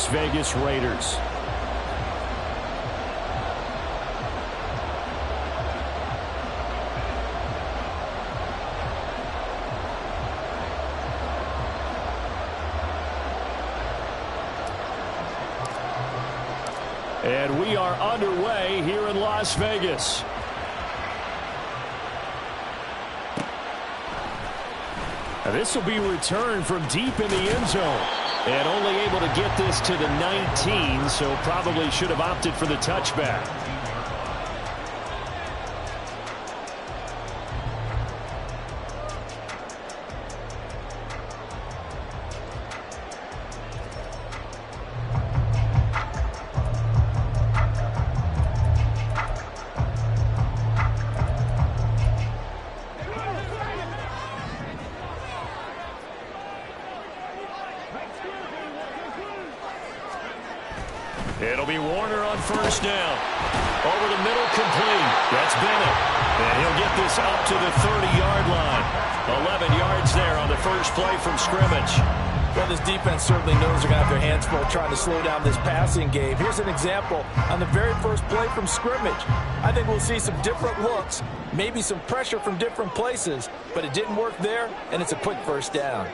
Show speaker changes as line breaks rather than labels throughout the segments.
Las Vegas Raiders. And we are underway here in Las Vegas. This will be returned from deep in the end zone. And only able to get this to the 19, so probably should have opted for the touchback. It'll be Warner on first down. Over the middle, complete. That's Bennett. And he'll get this up to the 30-yard line. 11 yards there on the first play from scrimmage.
Well, this defense certainly knows they're going to have their hands full trying to slow down this passing game. Here's an example on the very first play from scrimmage. I think we'll see some different looks, maybe some pressure from different places, but it didn't work there, and it's a quick first down.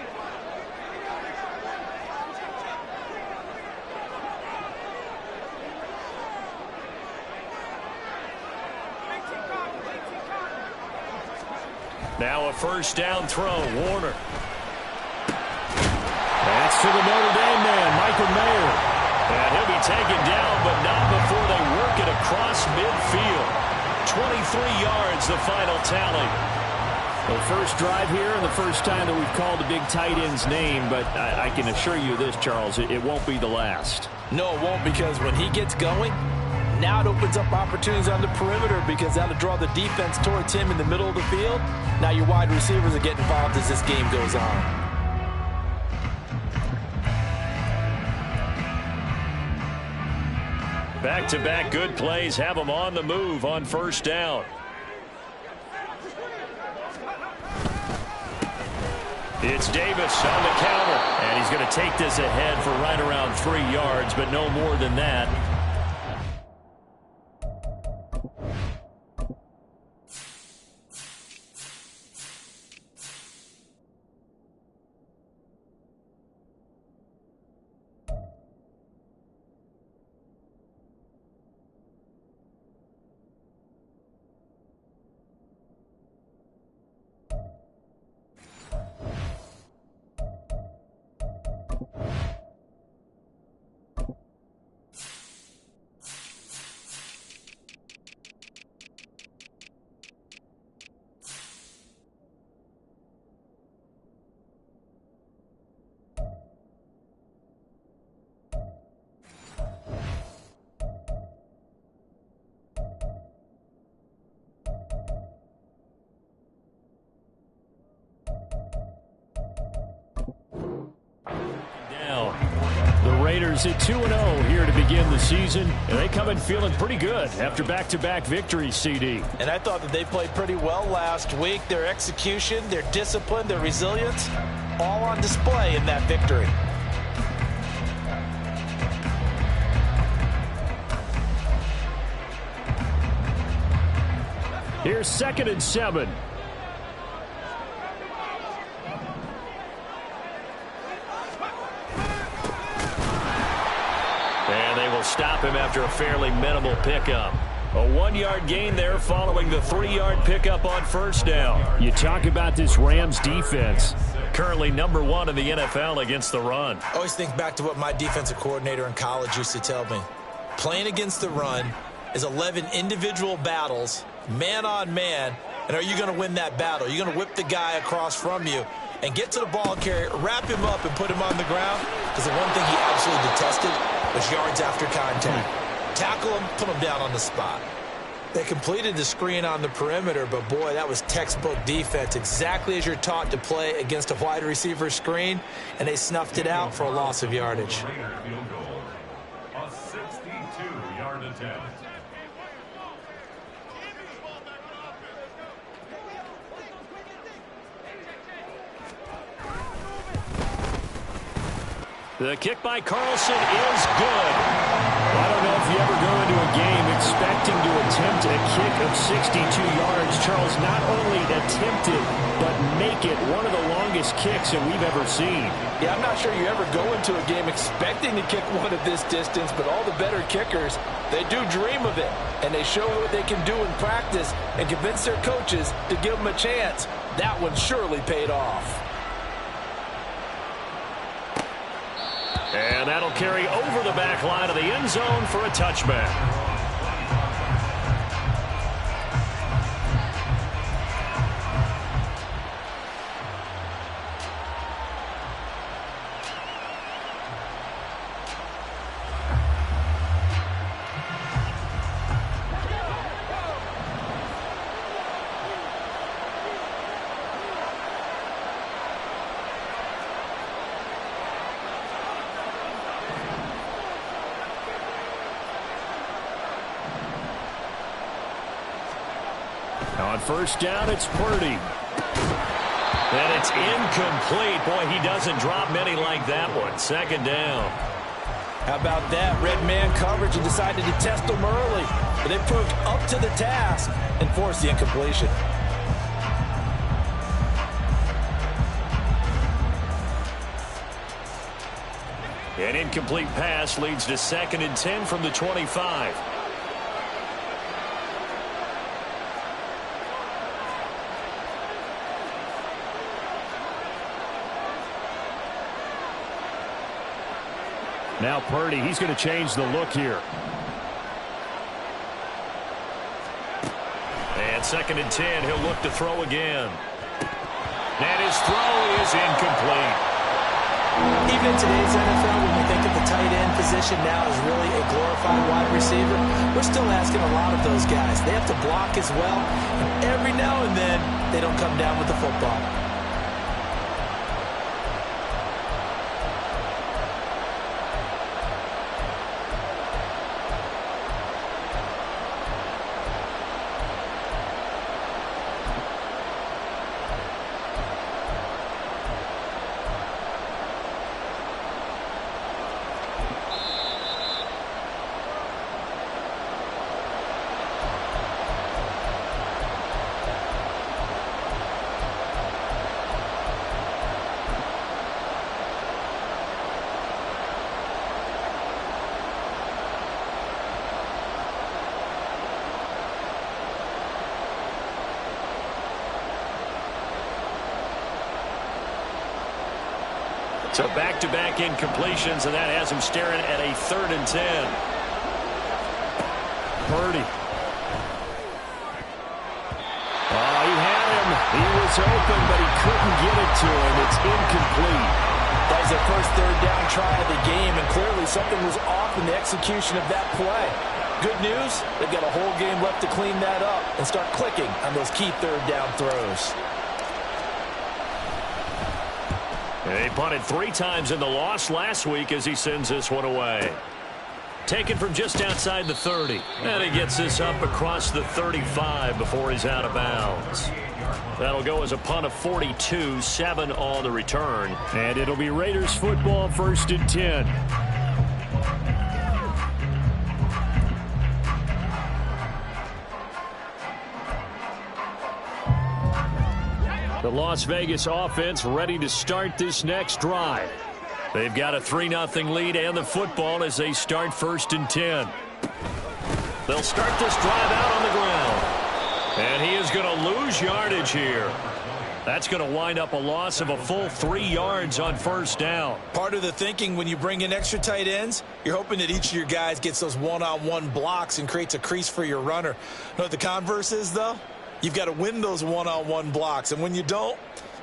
Now a first down throw, Warner. That's to the Notre Dame man, Michael Mayer. And he'll be taken down, but not before they work it across midfield. 23 yards, the final tally. The first drive here and the first time that we've called the big tight end's name, but I can assure you this, Charles, it won't be the last.
No, it won't, because when he gets going, now it opens up opportunities on the perimeter because that'll draw the defense towards him in the middle of the field. Now your wide receivers are getting involved as this game goes on.
Back-to-back good plays have them on the move on first down. It's Davis on the counter, and he's going to take this ahead for right around 3 yards, but no more than that. Raiders at 2-0 here to begin the season, and they come in feeling pretty good after back-to-back victories, CD.
And I thought that they played pretty well last week. Their execution, their discipline, their resilience, all on display in that victory.
Here's 2nd and 7. And they will stop him after a fairly minimal pickup. A 1-yard gain there following the 3-yard pickup on first down. You talk about this Rams defense. Currently number 1 in the NFL against the run.
I always think back to what my defensive coordinator in college used to tell me. Playing against the run is 11 individual battles, man on man, and are you going to win that battle? You're going to whip the guy across from you and get to the ball carrier, wrap him up, and put him on the ground, because the one thing he absolutely detested was yards after contact. Tackle him, put him down on the spot. They completed the screen on the perimeter, but boy, that was textbook defense, exactly as you're taught to play against a wide receiver screen, and they snuffed it out for a loss of yardage.
A 62-yard attempt.
The kick by Carlson is good. I don't know if you ever go into a game expecting to attempt a kick of 62 yards. Charles, not only attempt it, but make it one of the longest kicks that we've ever seen.
Yeah, I'm not sure you ever go into a game expecting to kick one of this distance, but all the better kickers, they do dream of it. And they show what they can do in practice and convince their coaches to give them a chance. That one surely paid off.
And that'll carry over the back line of the end zone for a touchback. On first down, it's Purdy. And it's incomplete. Boy, he doesn't drop many like that one. Second down.
How about that? Red man coverage and decided to test them early. But they proved up to the task and forced the incompletion.
An incomplete pass leads to 2nd and 10 from the 25. Now Purdy, he's going to change the look here. And 2nd and 10, he'll look to throw again. And his throw is incomplete.
Even in today's NFL, when we think of the tight end position now as really a glorified wide receiver, we're still asking a lot of those guys. They have to block as well, and every now and then, they don't come down with the football.
So back-to-back incompletions, and that has him staring at a 3rd and 10. Purdy. Oh, he had him. He was open, but he couldn't get it to him. It's incomplete.
That was their first 3rd down try of the game, and clearly something was off in the execution of that play. Good news, they've got a whole game left to clean that up and start clicking on those key 3rd down throws.
They punted 3 times in the loss last week as he sends this one away. Taken from just outside the 30. And he gets this up across the 35 before he's out of bounds. That'll go as a punt of 42, 7 on the return.
And it'll be Raiders football, 1st and 10.
The Las Vegas offense ready to start this next drive. They've got a 3-0 lead and the football as they start 1st and 10. They'll start this drive out on the ground. And he is going to lose yardage here. That's going to wind up a loss of a full 3 yards on 1st down.
Part of the thinking when you bring in extra tight ends, you're hoping that each of your guys gets those one-on-one blocks and creates a crease for your runner. You know what the converse is, though? You've got to win those one-on-one blocks, and when you don't,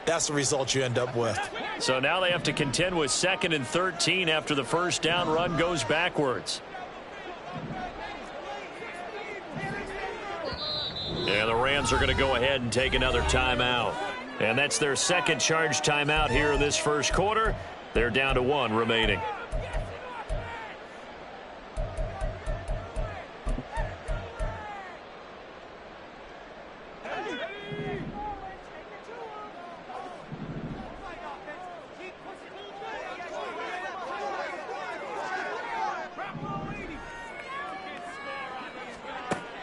that's the result you end up with.
So now they have to contend with 2nd and 13 after the 1st down run goes backwards. And the Rams are going to go ahead and take another timeout. And that's their 2nd charge timeout here in this 1st quarter. They're down to 1 remaining.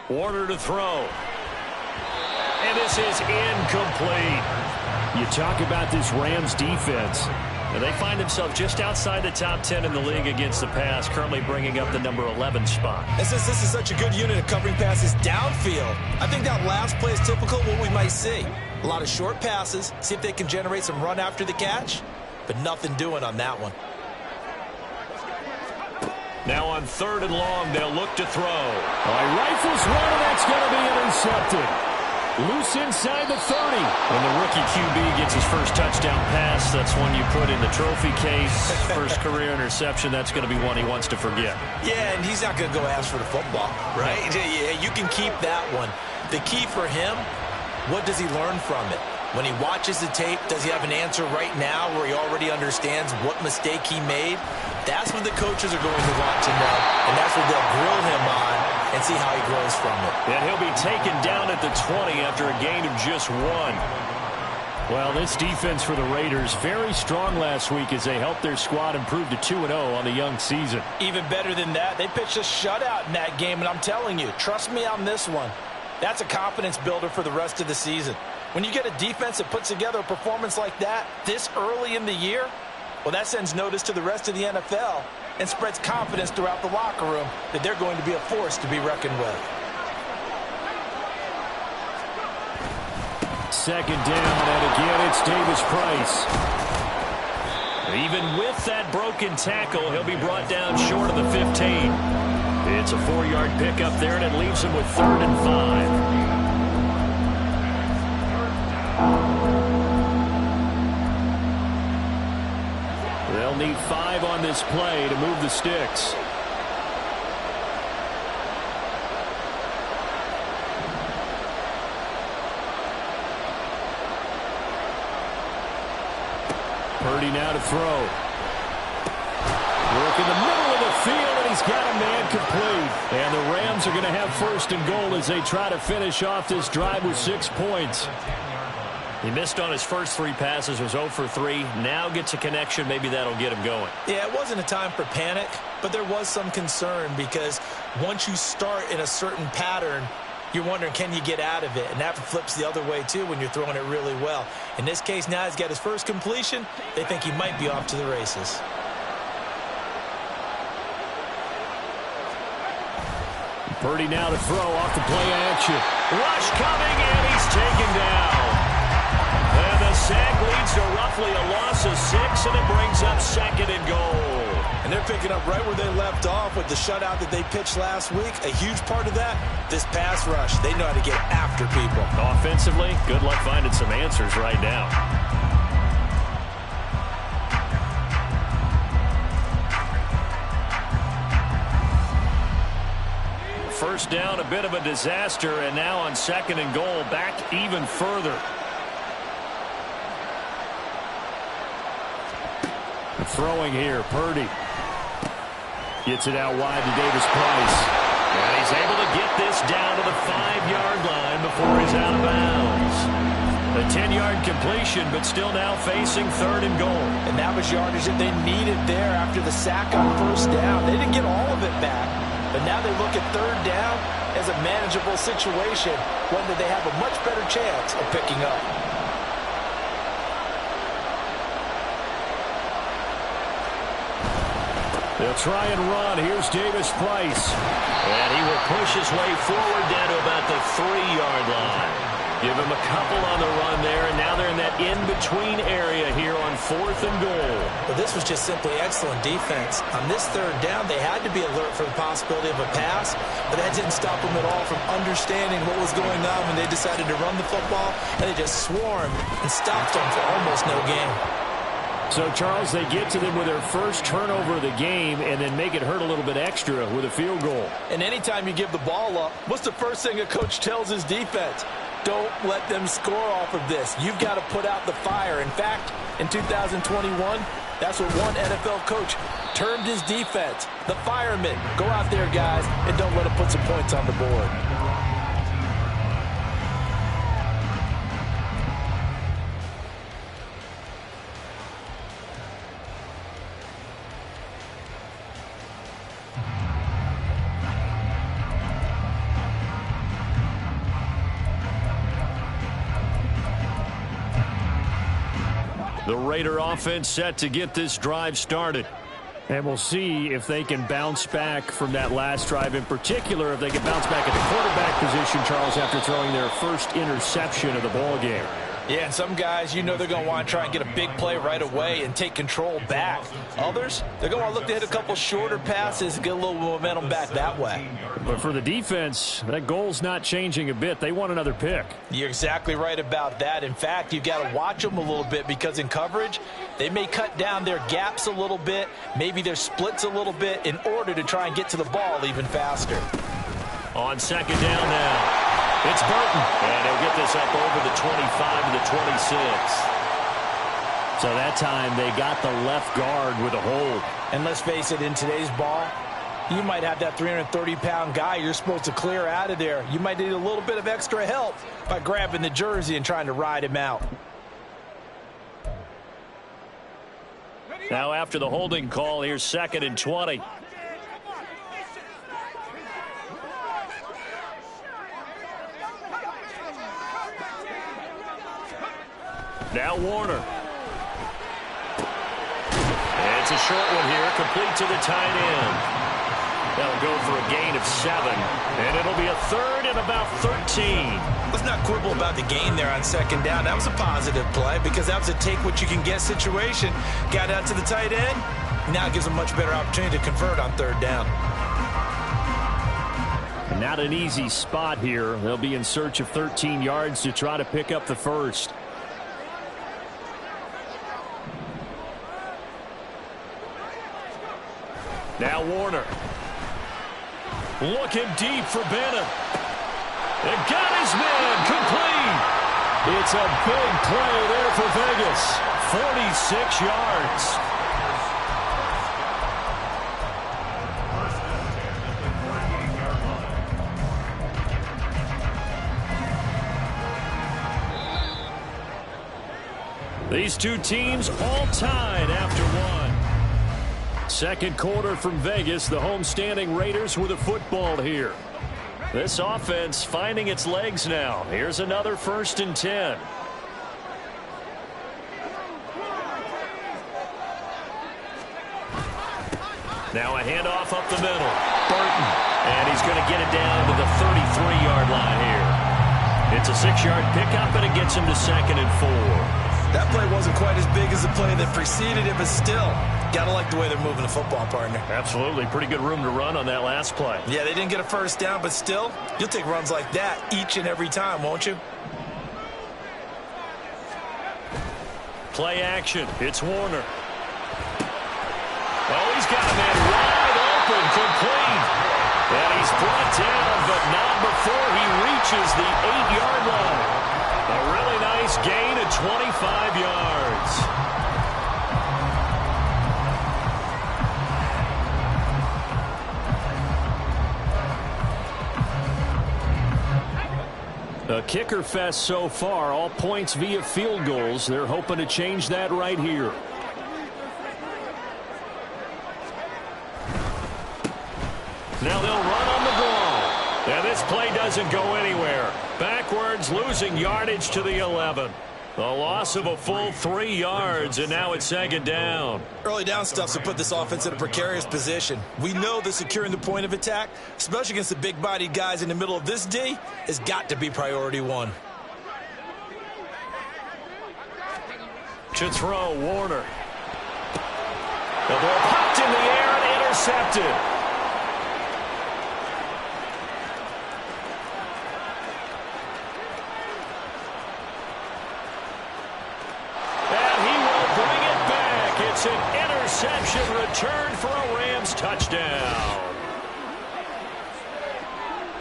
Warner to throw. And this is incomplete.
You talk about this Rams defense.
And they find themselves just outside the top 10 in the league against the pass, currently bringing up the number 11 spot.
And since this is such a good unit of covering passes downfield, I think that last play is typical of what we might see. A lot of short passes, see if they can generate some run after the catch, but nothing doing on that one.
Now on 3rd and long, they'll look to throw.
Rifles one, and that's going to be intercepted. Loose inside the 30.
When the rookie QB gets his first touchdown pass, that's one you put in the trophy case. First career interception, that's going to be one he wants to forget.
Yeah, and he's not going to go ask for the football, right? Yeah, you can keep that one. The key for him, what does he learn from it? When he watches the tape, does he have an answer right now where he already understands what mistake he made? That's what the coaches are going to want to know, and that's what they'll grill him on and see how he grows from it.
And he'll be taken down at the 20 after a gain of just 1.
Well, this defense for the Raiders, very strong last week as they helped their squad improve to 2-0 on the young season.
Even better than that, they pitched a shutout in that game, and I'm telling you, trust me on this one. That's a confidence builder for the rest of the season. When you get a defense that puts together a performance like that this early in the year, well, that sends notice to the rest of the NFL and spreads confidence throughout the locker room that they're going to be a force to be reckoned with.
2nd down, and again it's Davis Price.
Even with that broken tackle, he'll be brought down short of the 15. It's a 4-yard pickup there, and it leaves him with 3rd and 5.
They'll need 5 on this play to move the sticks. Purdy now to throw. Work in the middle of the field, and he's got a man complete. And the Rams are going to have 1st and goal as they try to finish off this drive with 6 points.
He missed on his first 3 passes, was 0 for 3. Now gets a connection. Maybe that'll get him going.
Yeah, it wasn't a time for panic, but there was some concern because once you start in a certain pattern, you're wondering, can you get out of it? And that flips the other way, too, when you're throwing it really well. In this case, now he's got his first completion. They think he might be off to the races.
Purdy now to throw off the play action.
Rush coming, and he's taken down. And the sack leads to roughly a loss of 6, and it brings up 2nd and goal.
And they're picking up right where they left off with the shutout that they pitched last week. A huge part of that, this pass rush. They know how to get after people.
Offensively, good luck finding some answers right now. First down, a bit of a disaster, and now on 2nd and goal, back even further.
Throwing here, Purdy. Gets it out wide to Davis Price.
And he's able to get this down to the 5-yard line before he's out of bounds. A 10-yard completion, but still now facing 3rd and goal.
And that was yardage that they needed there after the sack on 1st down. They didn't get all of it back, but now they look at 3rd down as a manageable situation, one that they have a much better chance of picking up.
They'll try and run. Here's Davis Price.
And he will push his way forward down to about the 3-yard line. Give him a couple on the run there, and now they're in that in-between area here on 4th and goal.
Well, this was just simply excellent defense. On this 3rd down, they had to be alert for the possibility of a pass, but that didn't stop them at all from understanding what was going on when they decided to run the football, and they just swarmed and stopped them for almost no gain.
So, Charles, they get to them with their first turnover of the game and then make it hurt a little bit extra with a field goal.
And anytime you give the ball up, what's the first thing a coach tells his defense? Don't let them score off of this. You've got to put out the fire. In fact, in 2021, that's what one NFL coach termed his defense. The firemen. Go out there, guys, and don't let them put some points on the board.
The Raider offense set to get this drive started.
And we'll see if they can bounce back from that last drive, in particular if they can bounce back at the quarterback position, Charles, after throwing their first interception of the ball game.
Yeah, and some guys, you know, they're going to want to try and get a big play right away and take control back. Others, they're going to want to look to hit a couple shorter passes and get a little momentum back that way.
But for the defense, that goal's not changing a bit. They want another pick.
You're exactly right about that. In fact, you've got to watch them a little bit because in coverage, they may cut down their gaps a little bit, maybe their splits a little bit in order to try and get to the ball even faster.
On second down now. It's Burton, and he'll get this up over the 25 to the 26.
So that time they got the left guard with a hold.
And let's face it, in today's ball, you might have that 330-pound guy you're supposed to clear out of there. You might need a little bit of extra help by grabbing the jersey and trying to ride him out.
Now after the holding call, here's 2nd and 20. Now Warner. It's a short one here, complete to the tight end. That'll go for a gain of 7, and it'll be a 3rd and about 13.
Let's not quibble about the gain there on second down. That was a positive play because that was a take-what-you-can-get situation. Got out to the tight end. Now it gives them a much better opportunity to convert on 3rd down.
Not an easy spot here. They'll be in search of 13 yards to try to pick up the first.
Now Warner. Looking deep for Bennett. They got his man complete. It's a big play there for Vegas. 46 yards. These two teams all tied after one. Second quarter from Vegas. The home-standing Raiders with a football here. This offense finding its legs now. Here's another 1st and 10. Now a handoff up the middle. Burton. And he's going to get it down to the 33-yard line here. It's a 6-yard pickup, and it gets him to 2nd and 4.
That play wasn't quite as big as the play that preceded it, but still, gotta like the way they're moving the football, partner.
Absolutely. Pretty good room to run on that last play.
Yeah, they didn't get a first down, but still, you'll take runs like that each and every time, won't you?
Play action. It's Warner. Oh, he's got a man wide open, complete. And he's brought down, but not before he reaches the 8-yard line. A really nice gain of 25 yards. A kicker fest so far, all points via field goals. They're hoping to change that right here. Now they'll run on the ball. And this play doesn't go anywhere. Backwards, losing yardage to the 11. A loss of a full 3 yards, and now it's 2nd down.
Early down stuffs will put this offense in a precarious position. We know that securing the point of attack, especially against the big-bodied guys in the middle of this D, has got to be priority 1.
To throw, Warner. The ball popped in the air and intercepted. It's an interception return for a Rams touchdown.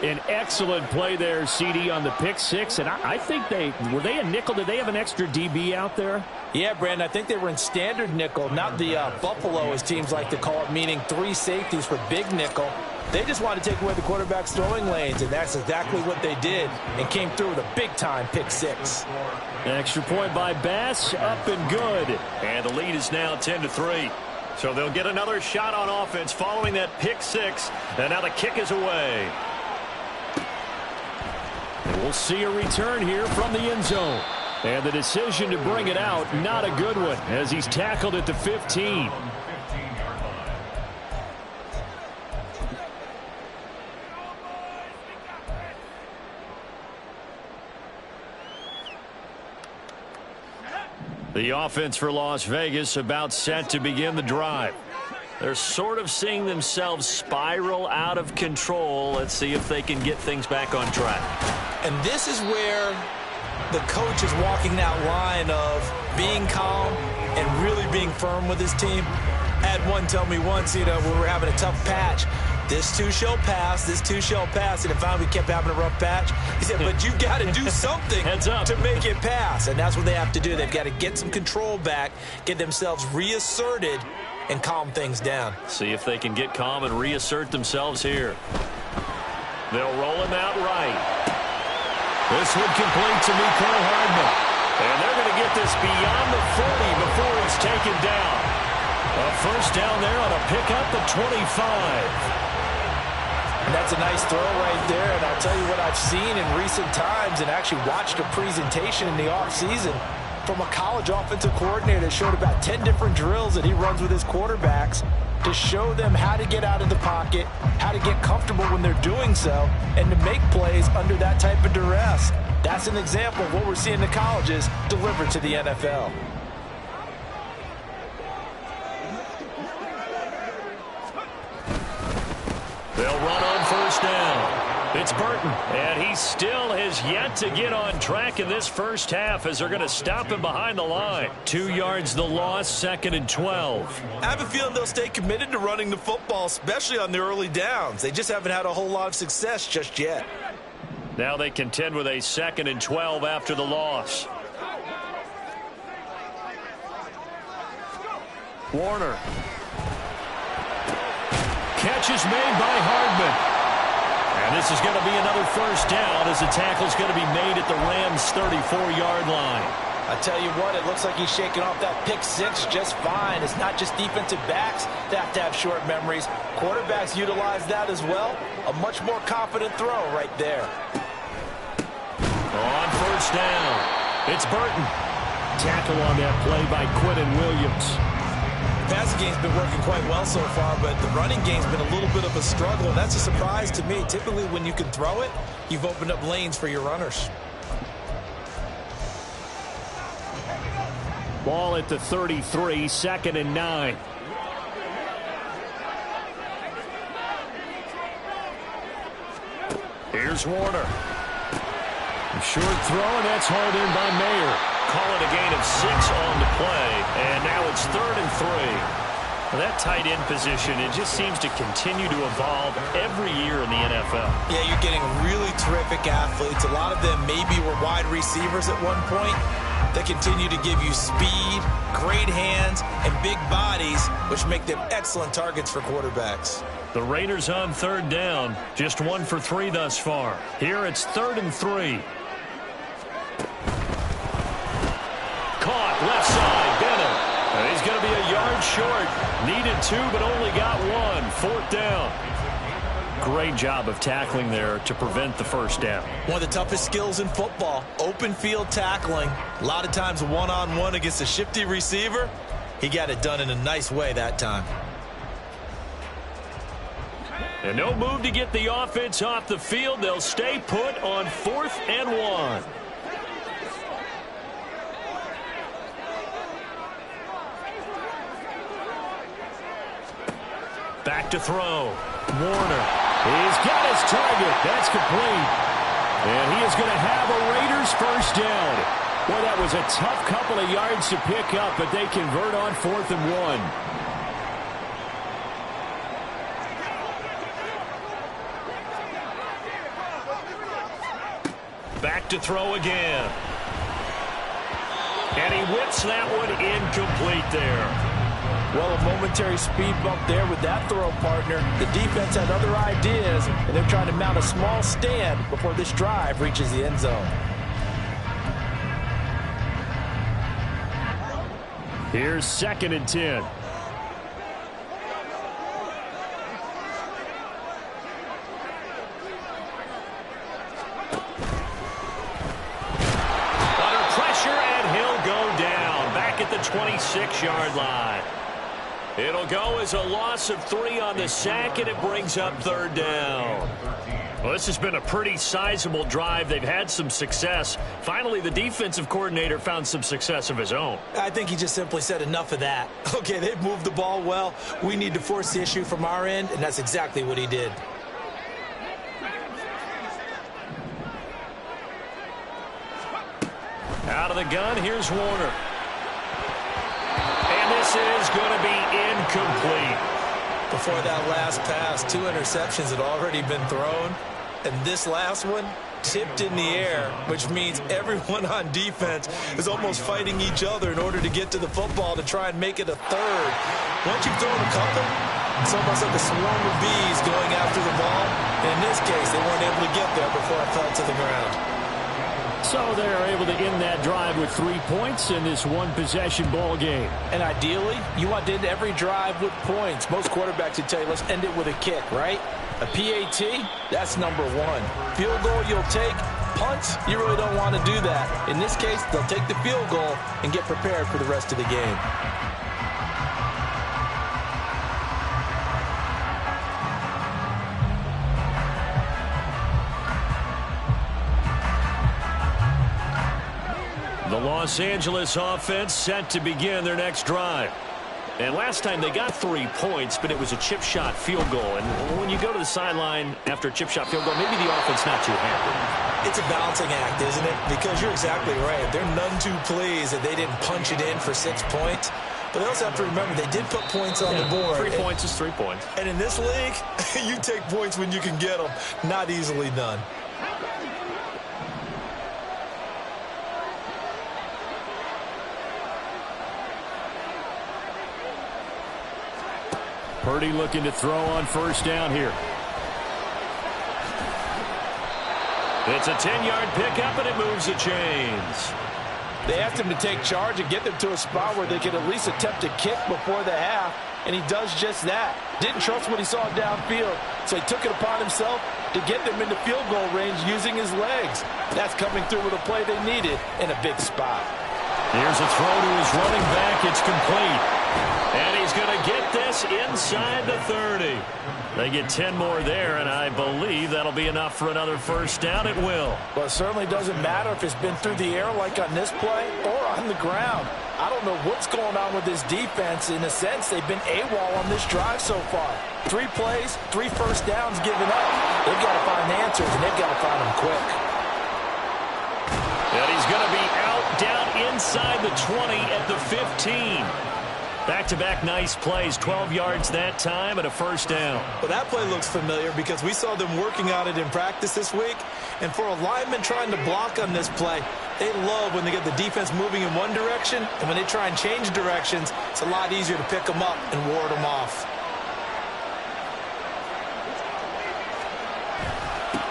An excellent play there, CD, on the pick 6. And I think were they a nickel? Did they have an extra DB out there?
Yeah, Brandon, I think they were in standard nickel, not the Buffalo, as teams like to call it, meaning 3 safeties for big nickel. They just wanted to take away the quarterback's throwing lanes, and that's exactly what they did, and came through with a big-time pick 6.
An extra point by Bass, up and good.
And the lead is now 10-3. So they'll get another shot on offense following that pick 6, and now the kick is away.
And we'll see a return here from the end zone. And the decision to bring it out, not a good one, as he's tackled at the 15. The offense for Las Vegas about set to begin the drive. They're sort of seeing themselves spiral out of control. Let's see if they can get things back on track.
And this is where the coach is walking that line of being calm and really being firm with his team. I had one tell me once, when we were having a tough patch, this too shall pass, this too shall pass. And finally we kept having a rough patch. He said, but you've got to do something to make it pass. And that's what they have to do. They've got to get some control back, get themselves reasserted, and calm things down.
See if they can get calm and reassert themselves here. They'll roll him out right. This would complete to Mecole Hardman. And they're going to get this beyond the 40 before he's taken down. A first down there on a pickup at 25.
And that's a nice throw right there. And I'll tell you what I've seen in recent times and actually watched a presentation in the offseason from a college offensive coordinator that showed about 10 different drills that he runs with his quarterbacks to show them how to get out of the pocket, how to get comfortable when they're doing so, and to make plays under that type of duress. That's an example of what we're seeing in the colleges delivered to the NFL.
They'll run on first down. It's Burton, and he still has yet to get on track in this first half as they're going to stop him behind the line. 2 yards the loss, 2nd and 12.
I have a feeling they'll stay committed to running the football, especially on the early downs. They just haven't had a whole lot of success just yet.
Now they contend with a 2nd and 12 after the loss. Warner. Catch is made by Hardman. And this is going to be another first down as the tackle's going to be made at the Rams' 34-yard line.
I tell you what, it looks like he's shaking off that pick six just fine. It's not just defensive backs that have to have short memories. Quarterbacks utilize that as well. A much more confident throw right there.
On first down, it's Burton. Tackle on that play by Quinnen Williams.
The passing game's been working quite well so far, but the running game's been a little bit of a struggle, and that's a surprise to me. Typically, when you can throw it, you've opened up lanes for your runners.
Ball at the 33, 2nd and 9. Here's Warner. A short throw, and that's hauled in by Mayer. Call it a gain of 6 on the play, and now it's 3rd and 3. Well, that tight end position, it just seems to continue to evolve every year in the NFL.
Yeah, you're getting really terrific athletes. A lot of them maybe were wide receivers at one point. They continue to give you speed, great hands, and big bodies, which make them excellent targets for quarterbacks.
The Raiders on 3rd down, just 1 for 3 thus far. Here it's 3rd and 3. Caught left side, Bennett. And he's going to be a yard short. Needed 2, but only got 1. 4th down. Great job of tackling there to prevent the first down.
One of the toughest skills in football, open field tackling. A lot of times one-on-one against a shifty receiver. He got it done in a nice way that time.
And no move to get the offense off the field. They'll stay put on 4th and 1. Back to throw. Warner. He's got his target. That's complete. And he is going to have a Raiders first down. Boy, that was a tough couple of yards to pick up, but they convert on 4th and 1. Back to throw again. And he whips that one incomplete there.
Well, a momentary speed bump there with that throw, partner. The defense had other ideas, and they're trying to mount a small stand before this drive reaches the end zone.
Here's 2nd and 10. Under pressure, 6-yard line. It'll go as a loss of 3 on the sack, and it brings up 3rd down. Well, this has been a pretty sizable drive. They've had some success. Finally, the defensive coordinator found some success of his own.
I think he just simply said enough of that. Okay, they've moved the ball well. We need to force the issue from our end, and that's exactly what he did.
Out of the gun, here's Warner. And this is going to be incomplete.
Before that last pass, 2 interceptions had already been thrown. And this last one tipped in the air, which means everyone on defense is almost fighting each other in order to get to the football to try and make it a third. Once you've thrown a couple, it's almost like a swarm of bees going after the ball. And in this case, they weren't able to get there before it fell to the ground.
So they are able to end that drive with 3 points in this one-possession ball game.
And ideally, you want to end every drive with points. Most quarterbacks would tell you, let's end it with a kick, right? A PAT, that's number 1. Field goal you'll take. Punts, you really don't want to do that. In this case, they'll take the field goal and get prepared for the rest of the game.
The Los Angeles offense set to begin their next drive. And last time they got 3 points, but it was a chip shot field goal. And when you go to the sideline after a chip shot field goal, maybe the offense not too happy.
It's a balancing act, isn't it? Because you're exactly right. They're none too pleased that they didn't punch it in for 6 points. But they also have to remember they did put points on the board.
3 points is 3 points.
And in this league, you take points when you can get them. Not easily done.
Purdy looking to throw on first down here.
It's a 10-yard pickup, and it moves the chains.
They asked him to take charge and get them to a spot where they could at least attempt a kick before the half, and he does just that. Didn't trust what he saw downfield, so he took it upon himself to get them into field goal range using his legs. That's coming through with a play they needed in a big spot.
Here's a throw to his running back. It's complete. And he's going to get this inside the 30. They get 10 more there, and I believe that'll be enough for another first down. It will.
Well, it certainly doesn't matter if it's been through the air like on this play or on the ground. I don't know what's going on with this defense. In a sense, they've been AWOL on this drive so far. 3 plays, 3 first downs given up. They've got to find answers, and they've got to find them quick.
And he's going to be out down inside the 20 at the 15. Back-to-back nice plays, 12 yards that time and a first down.
Well, that play looks familiar because we saw them working on it in practice this week. And for a lineman trying to block on this play, they love when they get the defense moving in one direction. And when they try and change directions, it's a lot easier to pick them up and ward them off.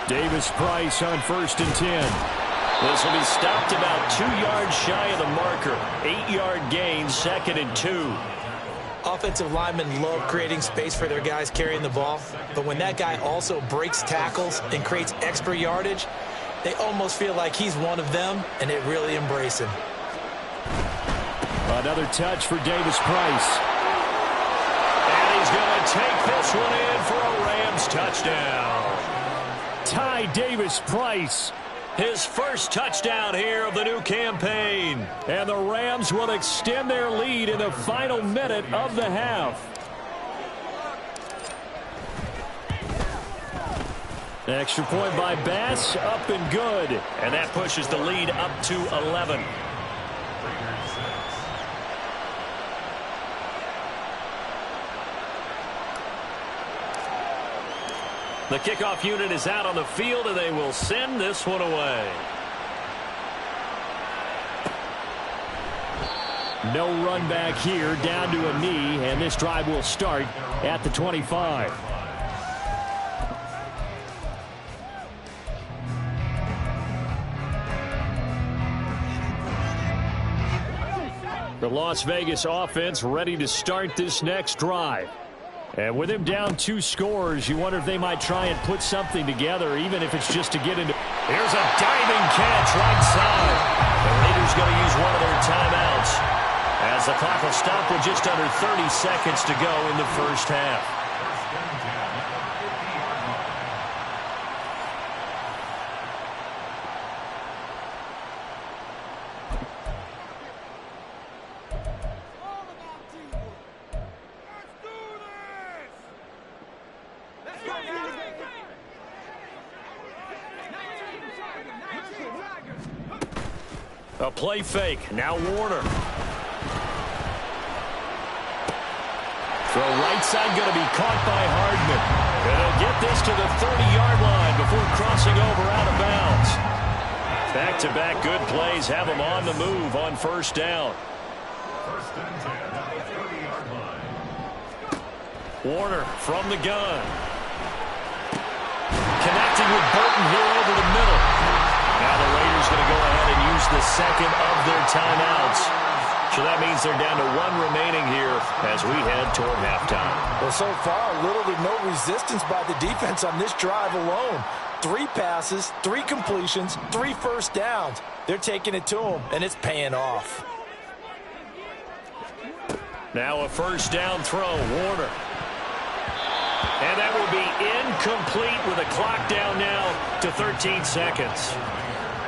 Davis Price on 1st and 10.
This will be stopped about 2 yards shy of the marker. 8-yard gain, 2nd and 2.
Offensive linemen love creating space for their guys carrying the ball. But when that guy also breaks tackles and creates extra yardage, they almost feel like he's one of them, and they really embrace him.
Another touch for Davis Price.
And he's going to take this one in for a Rams touchdown.
Ty Davis Price.
His first touchdown here of the new campaign.
And the Rams will extend their lead in the final minute of the half. Extra point by Bass, up and good.
And that pushes the lead up to 11. The kickoff unit is out on the field, and they will send this one away.
No run back here, down to a knee, and this drive will start at the 25. The Las Vegas offense ready to start this next drive. And with him down 2 scores, you wonder if they might try and put something together, even if it's just to get into.
Here's a diving catch right side. The Raiders going to use one of their timeouts as
as the clock will stop with just under 30 seconds to go in the first half. A play fake. Now Warner. Throw right side going to be caught by Hardman. And he'll get this to the 30-yard line before crossing over out of bounds. Back-to-back good plays have him on the move on first down.
First and 10 at the 30-yard line.
Warner from the gun. Connecting with Burton here over the middle. Now the Raiders going to go ahead and use the second of their timeouts. So that means they're down to one remaining here as we head toward halftime.
Well, so far, little to no resistance by the defense on this drive alone. 3 passes, 3 completions, 3 first downs. They're taking it to them, and it's paying off.
Now a first down throw, Warner. And that will be incomplete with a clock down now to 13 seconds.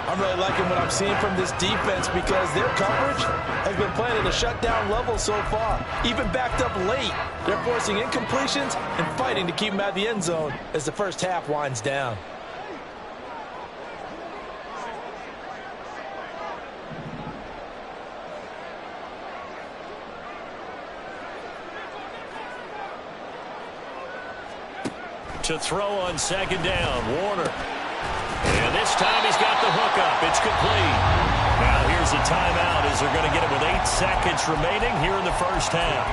I'm really liking what I'm seeing from this defense because their coverage has been playing at a shutdown level so far. Even backed up late, they're forcing incompletions and fighting to keep them out of the end zone as the first half winds down.
To throw on second down, Warner. And this time he's got the hook up. It's complete. Now here's a timeout as they're going to get it with 8 seconds remaining here in the first half.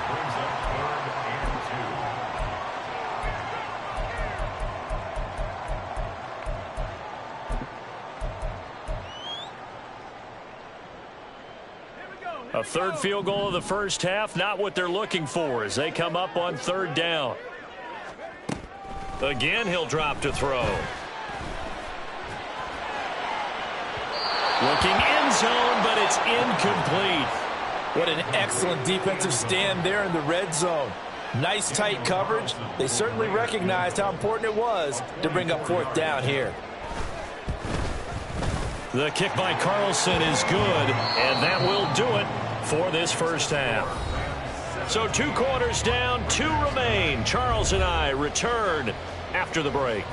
Brings up 3rd and 2.
A third field goal of the first half, not what they're looking for as they come up on third down. Again, he'll drop to throw. Looking end zone, but it's incomplete.
What an excellent defensive stand there in the red zone. Nice tight coverage. They certainly recognized how important it was to bring up fourth down here.
The kick by Carlson is good, and that will do it for this first half. So 2 quarters down, 2 remain. Charles and I return after the break.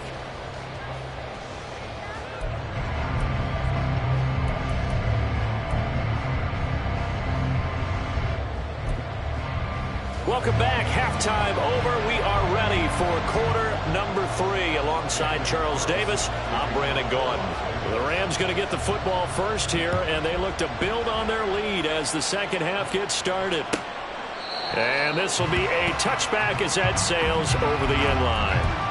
Welcome back. Halftime over. We are ready for quarter number 3. Alongside Charles Davis, I'm Brandon Gaudin. The Rams going to get the football first here, and they look to build on their lead as the second half gets started. And this will be a touchback as that sails over the end line.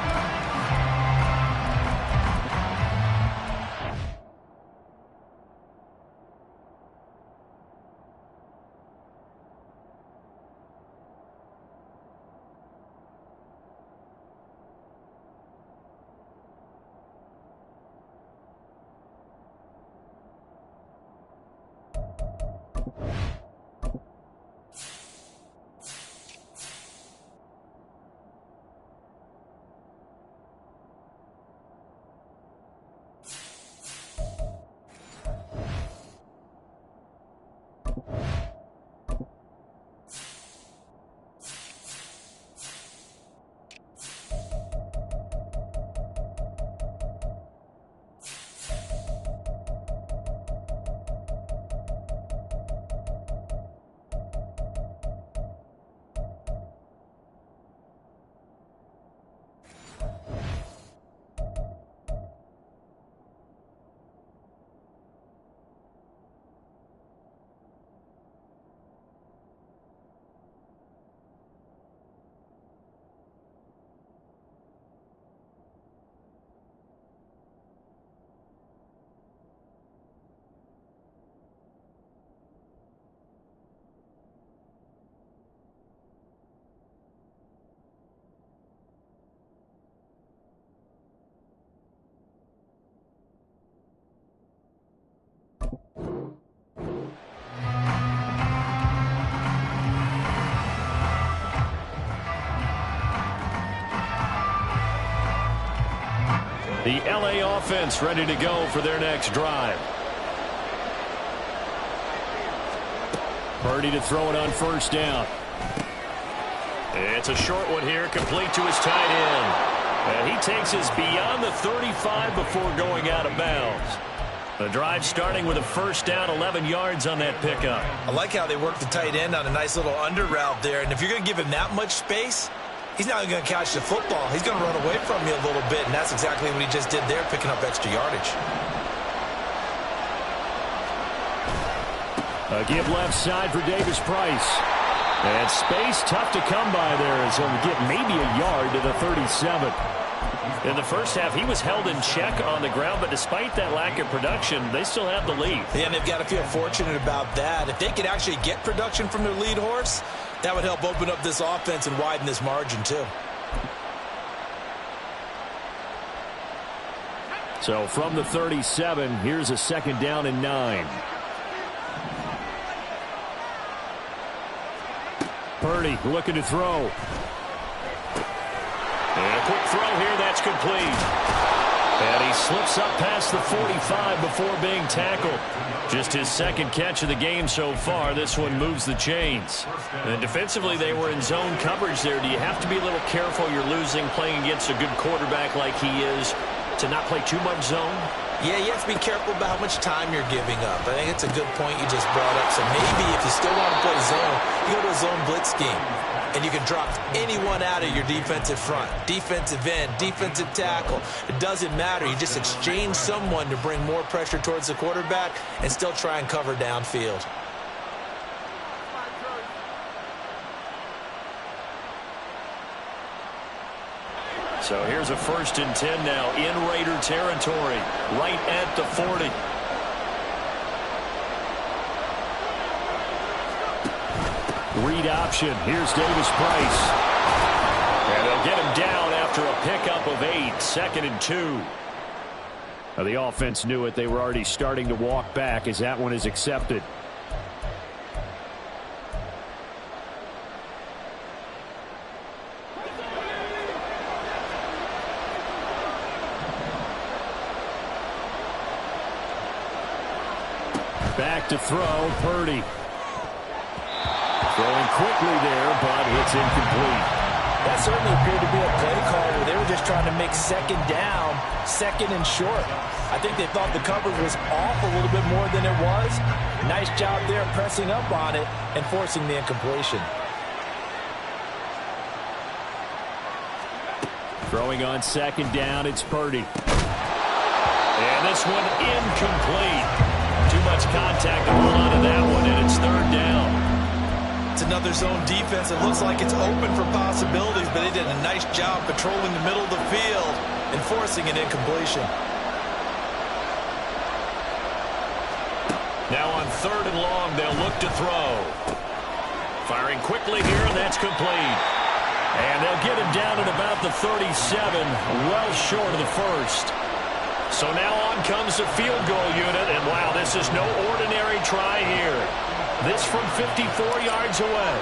The LA offense ready to go for their next drive. Purdy to throw it on first down. It's a short one here, complete to his tight end. And he takes us beyond the 35 before going out of bounds. The drive starting with a first down, 11 yards on that pickup.
I like how they work the tight end on a nice little under route there. And if you're going to give him that much space, he's not going to catch the football. He's going to run away from you a little bit, and that's exactly what he just did there, picking up extra yardage.
A give left side for Davis Price. And space tough to come by there as he'll get maybe a yard to the 37. In the first half, he was held in check on the ground, but despite that lack of production, they still have the lead.
Yeah, and they've got to feel fortunate about that. If they could actually get production from their lead horse, that would help open up this offense and widen this margin too.
So from the 37, here's a second down and 9. Purdy looking to throw. And a quick throw here, that's complete. And he slips up past the 45 before being tackled. Just his second catch of the game so far. This one moves the chains. And defensively, they were in zone coverage there. Do you have to be a little careful? You're losing playing against a good quarterback like he is to not play too much zone?
Yeah, you have to be careful about how much time you're giving up. I think it's a good point you just brought up. So maybe if you still want to play zone, you go to a zone blitz scheme. And you can drop anyone out of your defensive front. Defensive end, defensive tackle. It doesn't matter. You just exchange someone to bring more pressure towards the quarterback and still try and cover downfield.
So here's a 1st and 10 now in Raider territory, right at the 40. Read option. Here's Davis Price. And they'll get him down after a pickup of 8, 2nd and 2. Now the offense knew it. They were already starting to walk back as that one is accepted. Back to throw, Purdy. Throwing quickly there, but it's incomplete.
That certainly appeared to be a play call where they were just trying to make second down, 2nd and short. I think they thought the coverage was off a little bit more than it was. Nice job there pressing up on it and forcing the incompletion.
Throwing on 2nd down, it's Purdy. And this one incomplete. Too much contact to hold on to that one, and it's 3rd down.
It's another zone defense. It looks like it's open for possibilities, but they did a nice job patrolling the middle of the field and forcing an incompletion.
Now on 3rd and long, they'll look to throw. Firing quickly here, and that's complete. And they'll get him down at about the 37, well short of the 1st. So now on comes the field goal unit, and wow, this is no ordinary try here. This from 54 yards away.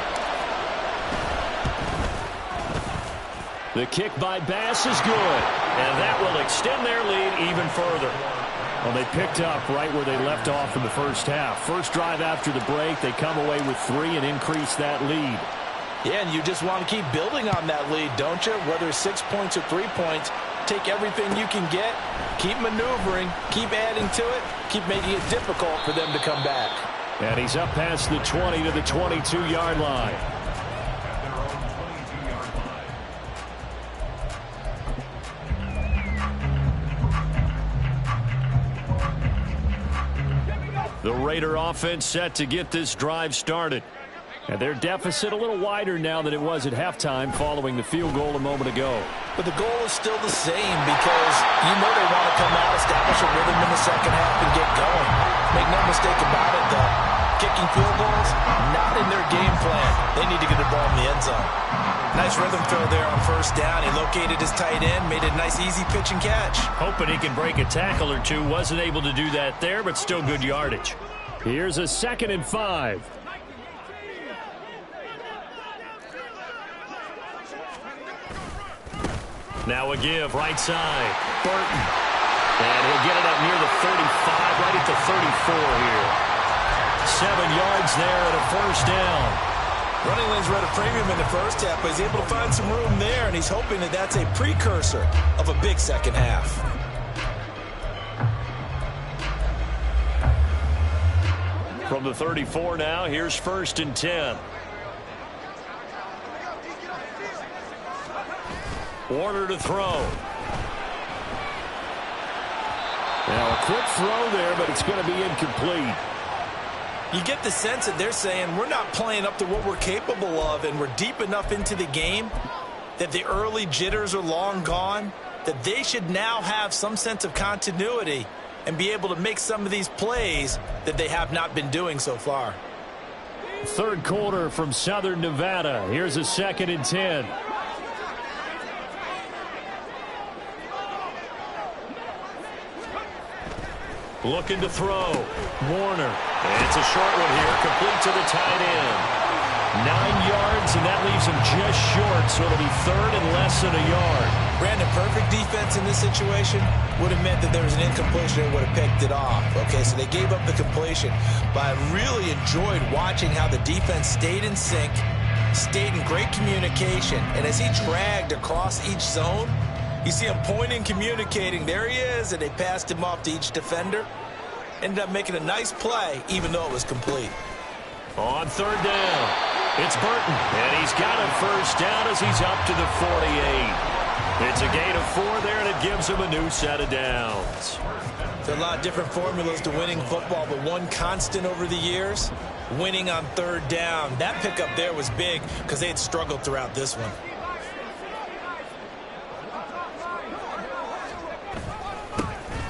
The kick by Bass is good, and that will extend their lead even further. Well, they picked up right where they left off in the first half. First drive after the break, they come away with 3 and increase that lead.
Yeah, and you just want to keep building on that lead, don't you? Whether it's 6 points or 3 points, take everything you can get, keep maneuvering, keep adding to it, keep making it difficult for them to come back.
And he's up past the 20 to the 22-yard line. The Raider offense set to get this drive started. And their deficit a little wider now than it was at halftime following the field goal a moment ago.
But the goal is still the same because you know they want to come out, establish a rhythm in the second half, and get going. Make no mistake about it, though. Kicking field goals, not in their game plan. They need to get the ball in the end zone.
Nice rhythm throw there on 1st down. He located his tight end, made a nice easy pitch and catch.
Hoping he can break a tackle or two. Wasn't able to do that there, but still good yardage. Here's a 2nd and 5. Now a give, right side. Burton. And he'll get it up near the 35, right at the 34 here. 7 yards there and a first down.
Running lanes were at a premium in the first half, but he's able to find some room there, and he's hoping that that's a precursor of a big second half.
From the 34 now, here's 1st and 10. Warner to throw. Now a quick throw there, but it's going to be incomplete.
You get the sense that they're saying we're not playing up to what we're capable of, and we're deep enough into the game that the early jitters are long gone, that they should now have some sense of continuity and be able to make some of these plays that they have not been doing so far.
Third quarter from Southern Nevada. Here's a 2nd and 10. Looking to throw. Warner. And it's a short one here. Complete to the tight end. 9 yards, and that leaves him just short, so it'll be 3rd and less than a yard.
Brandon, perfect defense in this situation would have meant that there was an incompletion and would have picked it off. Okay, so they gave up the completion. But I really enjoyed watching how the defense stayed in sync, stayed in great communication, and as he dragged across each zone, you see him pointing, communicating. There he is, and they passed him off to each defender. Ended up making a nice play, even though it was complete.
On 3rd down, it's Burton, and he's got a first down as he's up to the 48. It's a gain of 4 there, and it gives him a new set of downs.
There are a lot of different formulas to winning football, but one constant over the years, winning on 3rd down. That pickup there was big because they had struggled throughout this one.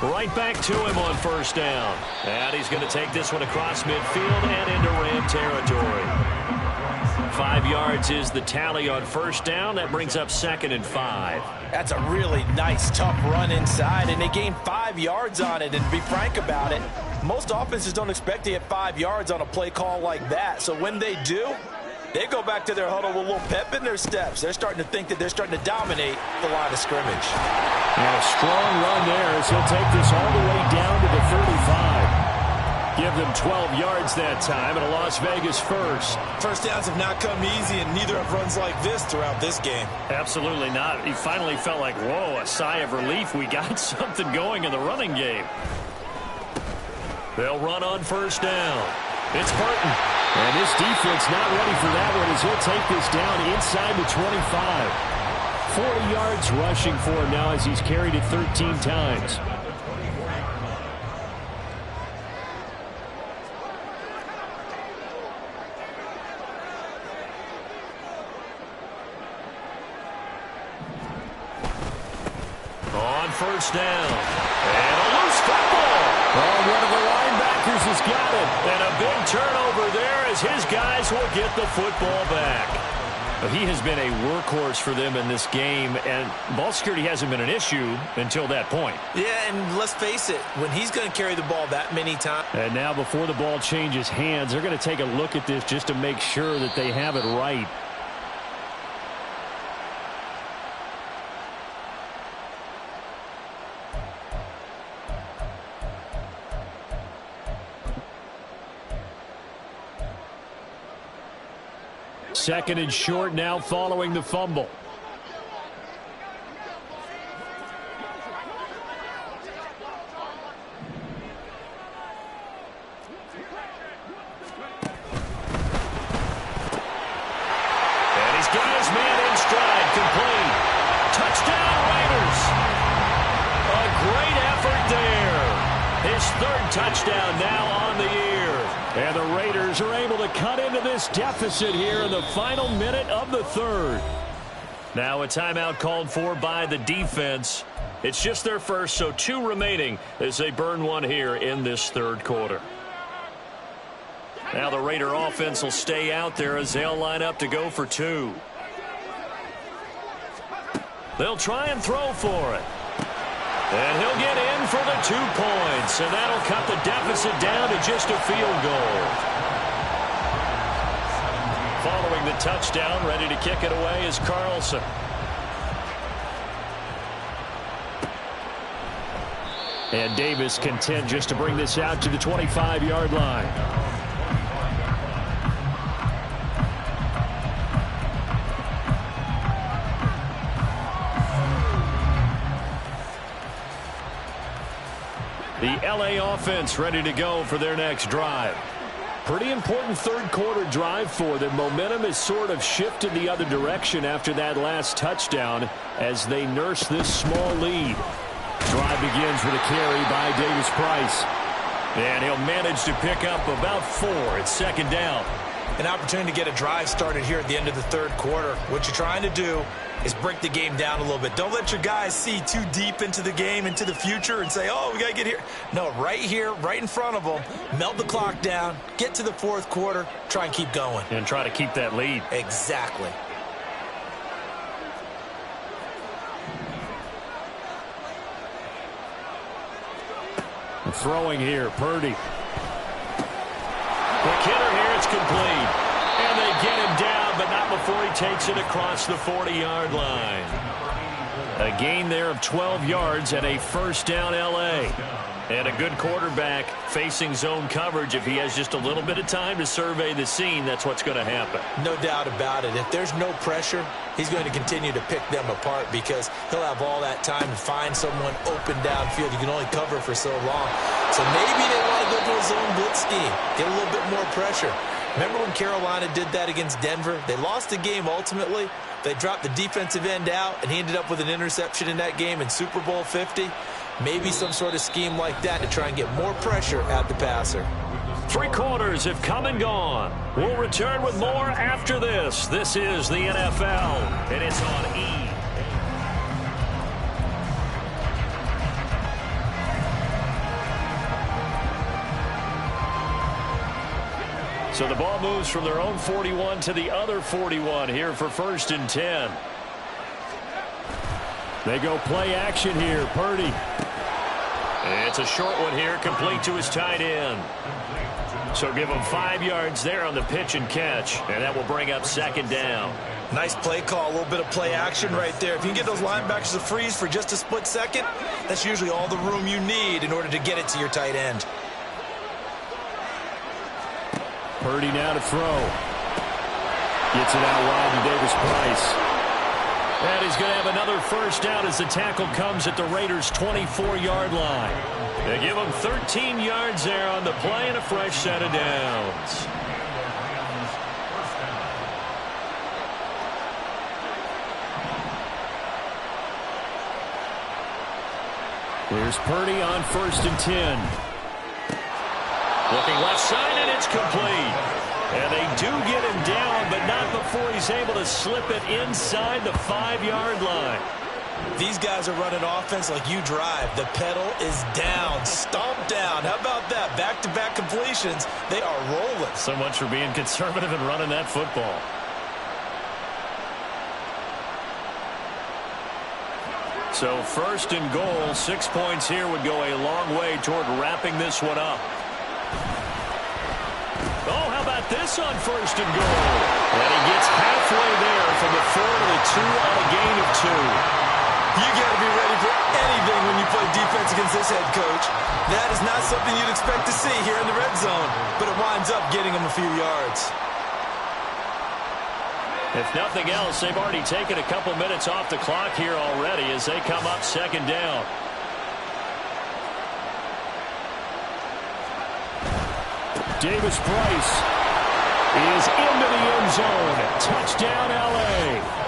Right back to him on 1st down. And he's going to take this one across midfield and into Ram territory. 5 yards is the tally on 1st down. That brings up 2nd and 5.
That's a really nice, tough run inside, and they gained 5 yards on it. And to be frank about it, most offenses don't expect to get 5 yards on a play call like that. So when they do, they go back to their huddle with a little pep in their steps. They're starting to think that they're starting to dominate the line of scrimmage.
And a strong run there as he'll take this all the way down to the 35. Give them 12 yards that time and a Las Vegas first.
First downs have not come easy, and neither have runs like this throughout this game.
Absolutely not. He finally felt like, whoa, a sigh of relief. We got something going in the running game. They'll run on 1st down. It's Burton. And this defense not ready for that one as he'll take this down inside the 25. 40 yards rushing for him now as he's carried it 13 times. On 1st down. And a loose football. Oh, one of the linebackers has got it. And a big turnover there as his guys will get the football back. But he has been a workhorse for them in this game, and ball security hasn't been an issue until that point.
Yeah, and let's face it, when he's going to carry the ball that many times.
And now before the ball changes hands, they're going to take a look at this just to make sure that they have it right. Second and short now following the fumble. And he's got his man in stride, complete. Touchdown Raiders. A great effort there. His 3rd touchdown now on the year. And the Raiders are able to cut into this deficit here in the final minute of the 3rd. Now a timeout called for by the defense. It's just their first, so 2 remaining as they burn one here in this 3rd quarter. Now the Raider offense will stay out there as they'll line up to go for 2. They'll try and throw for it. And he'll get in for the 2 points, and that'll cut the deficit down to just a field goal. Following the touchdown, ready to kick it away is Carlson. And Davis content just to bring this out to the 25-yard line. The LA offense ready to go for their next drive. Pretty important third-quarter drive for them. Momentum has sort of shifted the other direction after that last touchdown as they nurse this small lead. Drive begins with a carry by Davis Price. And he'll manage to pick up about 4 at second down.
An opportunity to get a drive started here at the end of the third quarter. What you're trying to do is break the game down a little bit. Don't let your guys see too deep into the game, into the future, and say, oh, we got to get here. No, right here, right in front of them, melt the clock down, get to the fourth quarter, try and keep going.
And try to keep that lead.
Exactly.
Throwing here, Purdy. McKinnon here, it's complete. And they get him down, but not before he takes it across the 40-yard line. A gain there of 12 yards and a first down LA. And a good quarterback facing zone coverage. If he has just a little bit of time to survey the scene, that's what's going to happen.
No doubt about it. If there's no pressure, he's going to continue to pick them apart because he'll have all that time to find someone open downfield. You can only cover for so long. So maybe they want to go to a zone blitz scheme, get a little bit more pressure. Remember when Carolina did that against Denver? They lost the game ultimately. They dropped the defensive end out, and he ended up with an interception in that game in Super Bowl 50. Maybe some sort of scheme like that to try and get more pressure at the passer.
3 quarters have come and gone. We'll return with more after this. This is the NFL, and it's on E! So the ball moves from their own 41 to the other 41 here for 1st and 10. They go play action here. Purdy. It's a short one here, complete to his tight end. So give him 5 yards there on the pitch and catch, and that will bring up second down.
Nice play call, a little bit of play action right there. If you can get those linebackers to freeze for just a split second, that's usually all the room you need in order to get it to your tight end.
Purdy now to throw. Gets it out wide to Davis Price. And he's going to have another first down as the tackle comes at the Raiders' 24-yard line. They give him 13 yards there on the play and a fresh set of downs. Here's Purdy on 1st and 10. Looking left side, and it's complete. And they do get him down, but not before he's able to slip it inside the 5-yard line.
These guys are running offense like you drive. The pedal is down, stomped down. How about that? Back-to-back completions. They are rolling.
So much for being conservative and running that football. So 1st and goal, 6 points here would go a long way toward wrapping this one up. Oh, how about this on 1st and goal? And he gets halfway there from the 4 to the 2 on a gain of 2.
You got to be ready for anything when you play defense against this head coach. That is not something you'd expect to see here in the red zone, but it winds up getting him a few yards.
If nothing else, they've already taken a couple minutes off the clock here already as they come up second down. Davis Price is into the end zone. Touchdown, L.A.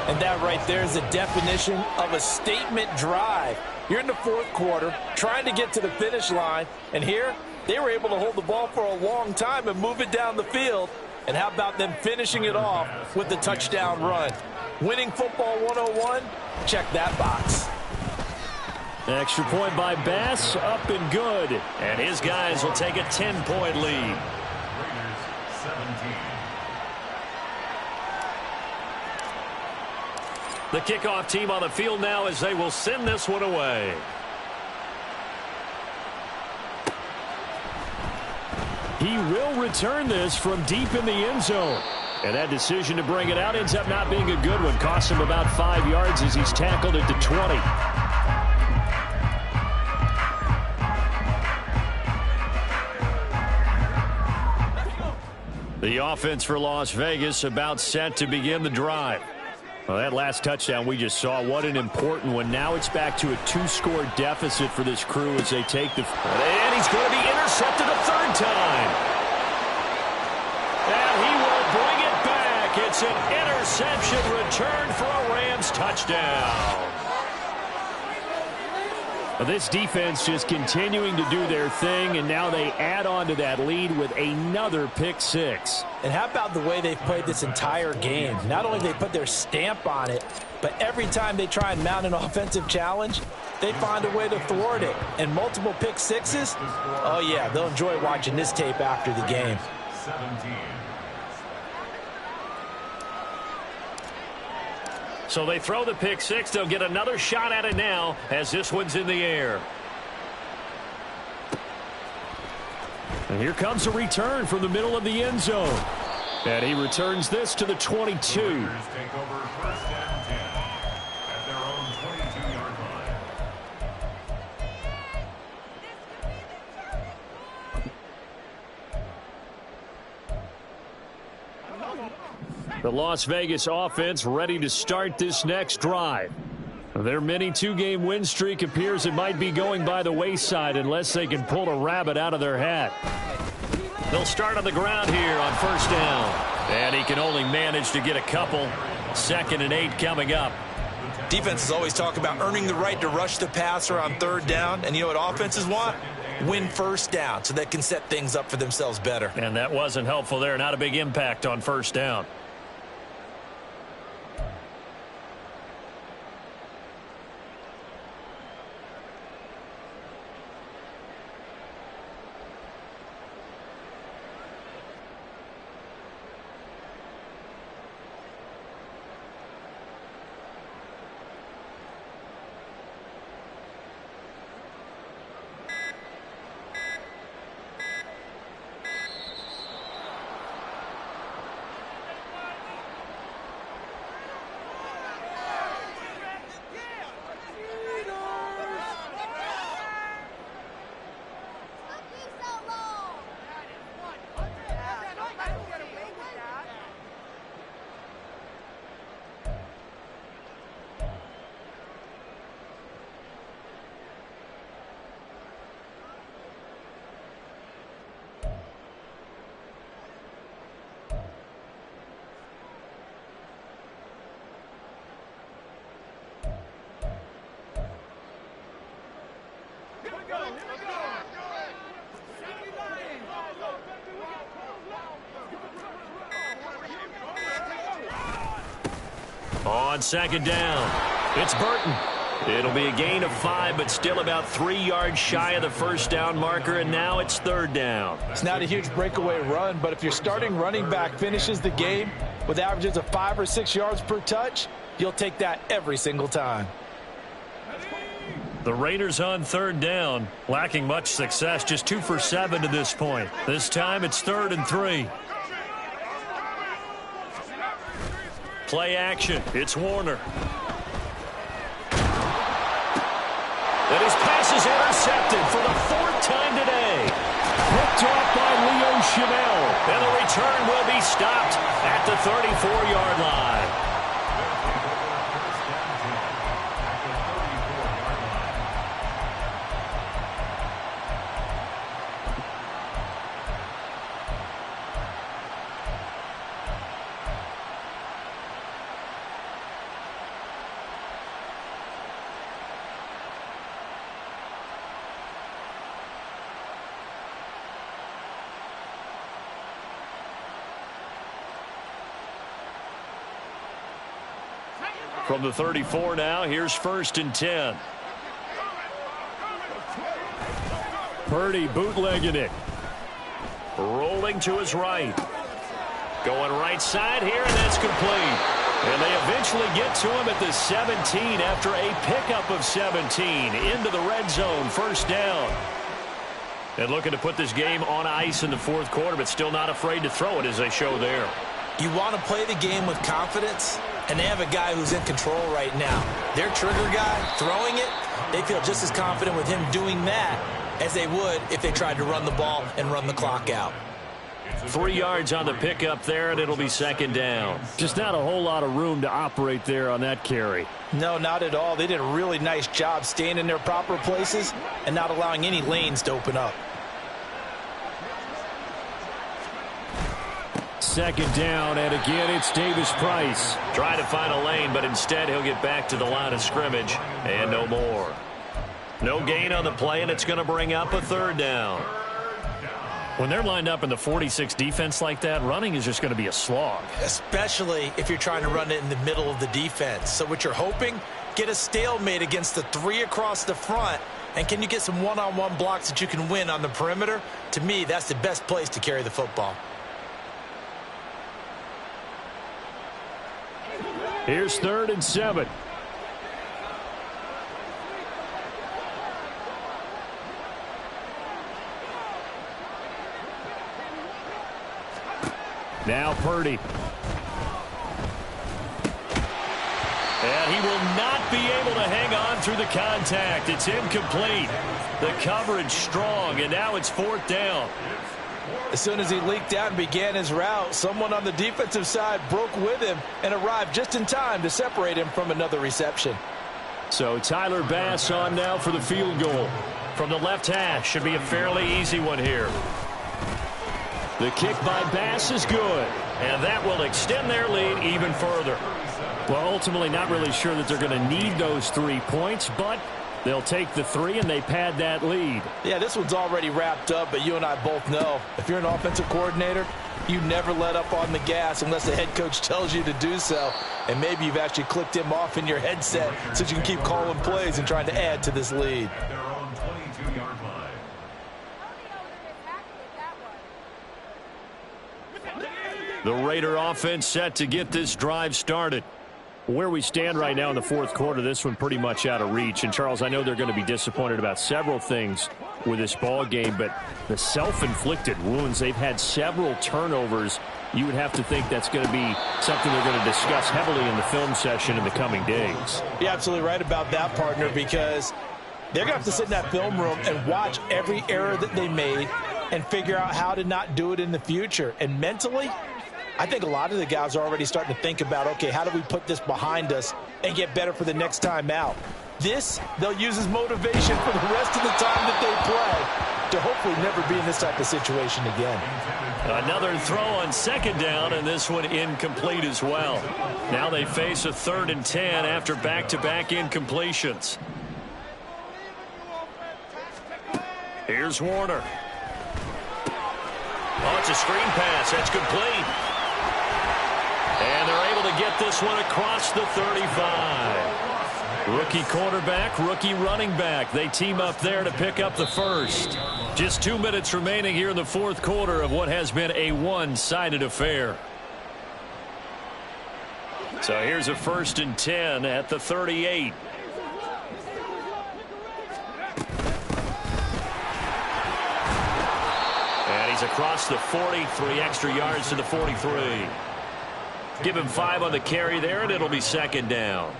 And that right there is the definition of a statement drive. You're in the fourth quarter, trying to get to the finish line, and here they were able to hold the ball for a long time and move it down the field. And how about them finishing it off with the touchdown run? Winning football 101, check that box.
Extra point by Bass, up and good. And his guys will take a 10-point lead.
Raiders 17.
The kickoff team on the field now as they will send this one away. He will return this from deep in the end zone. And that decision to bring it out ends up not being a good one. Costs him about 5 yards as he's tackled at the 20. The offense for Las Vegas about set to begin the drive. Well, that last touchdown we just saw, what an important one. Now it's back to a 2-score deficit for this crew as they take the... And he's going to be intercepted a third time. And he will bring it back. It's an interception return for a Rams touchdown. This defense just continuing to do their thing, and now they add on to that lead with another pick six.
And how about the way they've played this entire game? Not only they put their stamp on it, but every time they try and mount an offensive challenge, they find a way to thwart it. And multiple pick sixes, oh yeah, they'll enjoy watching this tape after the game.
17.
So they throw the pick six. They'll get another shot at it now as this one's in the air. And here comes a return from the middle of the end zone. And he returns this to the 22.
Raiders take over first and 10 at their own 22-yard line.
The Las Vegas offense ready to start this next drive. Their mini two-game win streak appears it might be going by the wayside unless they can pull a rabbit out of their hat. They'll start on the ground here on first down. And he can only manage to get a couple. 2nd and 8 coming up.
Defenses always talk about earning the right to rush the passer on third down. And you know what offenses want? Win first down so they can set things up for themselves better.
And that wasn't helpful there. Not a big impact on first down. On second down, it's Burton. It'll be a gain of 5, but still about 3 yards shy of the first down marker, and now it's third down.
It's not a huge breakaway run, but if your starting running back finishes the game with averages of 5 or 6 yards per touch, you'll take that every single time.
The Raiders on third down, lacking much success, just 2 for 7 to this point. This time it's 3rd and 3. Play action. It's Warner. And his pass is intercepted for the 4th time today. Picked off by Leo Chenal. And the return will be stopped at the 34-yard line. From the 34 now, here's 1st and 10. Purdy bootlegging it. Rolling to his right. Going right side here, and that's complete. And they eventually get to him at the 17 after a pickup of 17 into the red zone, 1st down. And looking to put this game on ice in the 4th quarter, but still not afraid to throw it as they show there.
You want to play the game with confidence, and they have a guy who's in control right now. Their trigger guy throwing it, they feel just as confident with him doing that as they would if they tried to run the ball and run the clock out.
3 yards on the pickup there, and it'll be second down.
Just not a whole lot of room to operate there on that carry.
No, not at all. They did a really nice job staying in their proper places and not allowing any lanes to open up.
Second down, and again, it's Davis Price.
Trying to find a lane, but instead he'll get back to the line of scrimmage, and no more. No gain on the play, and it's going to bring up a third down.
When they're lined up in the 46 defense like that, running is just going to be a slog.
Especially if you're trying to run it in the middle of the defense. So what you're hoping, get a stalemate against the 3 across the front, and can you get some one-on-one blocks that you can win on the perimeter? To me, that's the best place to carry the football.
Here's 3rd and 7. Now Purdy.
And he will not be able to hang on through the contact. It's incomplete. The coverage strong, and now it's 4th down.
As soon as he leaked out and began his route, someone on the defensive side broke with him and arrived just in time to separate him from another reception.
So Tyler Bass on now for the field goal.
From the left hash, should be a fairly easy one here.
The kick by Bass is good.
And that will extend their lead even further.
Well, ultimately not really sure that they're going to need those 3 points, but they'll take the 3 and they pad that lead.
Yeah, this one's already wrapped up, but you and I both know if you're an offensive coordinator, you never let up on the gas unless the head coach tells you to do so. And maybe you've actually clicked him off in your headset so you can keep calling plays and trying to add to this lead.
At their own 22-yard line.
The Raider offense set to get this drive started.
Where we stand right now in the 4th quarter, this one pretty much out of reach. And, Charles, I know they're going to be disappointed about several things with this ball game, but the self-inflicted wounds, they've had several turnovers. You would have to think that's going to be something they're going to discuss heavily in the film session in the coming days.
You're absolutely right about that, partner, because they're going to have to sit in that film room and watch every error that they made and figure out how to not do it in the future. And mentally, I think a lot of the guys are already starting to think about, okay, how do we put this behind us and get better for the next time out? This, they'll use as motivation for the rest of the time that they play to hopefully never be in this type of situation again.
Another throw on 2nd down, and this one incomplete as well. Now they face a 3rd and 10 after back-to-back incompletions. Here's Warner. Oh, it's a screen pass. That's complete. And they're able to get this one across the 35. Rookie quarterback, rookie running back. They team up there to pick up the first. Just 2 minutes remaining here in the 4th quarter of what has been a one-sided affair. So here's a 1st and 10 at the 38. And he's across the 40, 3 extra yards to the 43. Give him 5 on the carry there, and it'll be 2nd down.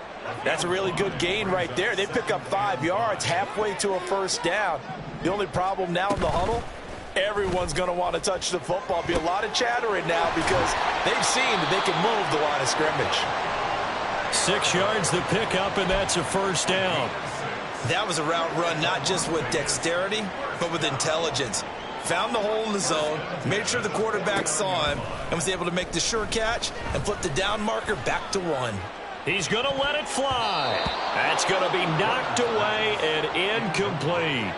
That's a really good gain right there. They pick up 5 yards halfway to a 1st down. The only problem now in the huddle, everyone's going to want to touch the football. Be a lot of chattering now because they've seen that they can move the line of scrimmage.
6 yards the pickup, and that's a 1st down.
That was a route run not just with dexterity, but with intelligence. Found the hole in the zone, made sure the quarterback saw him, and was able to make the sure catch and flip the down marker back to 1.
He's going to let it fly. That's going to be knocked away and incomplete.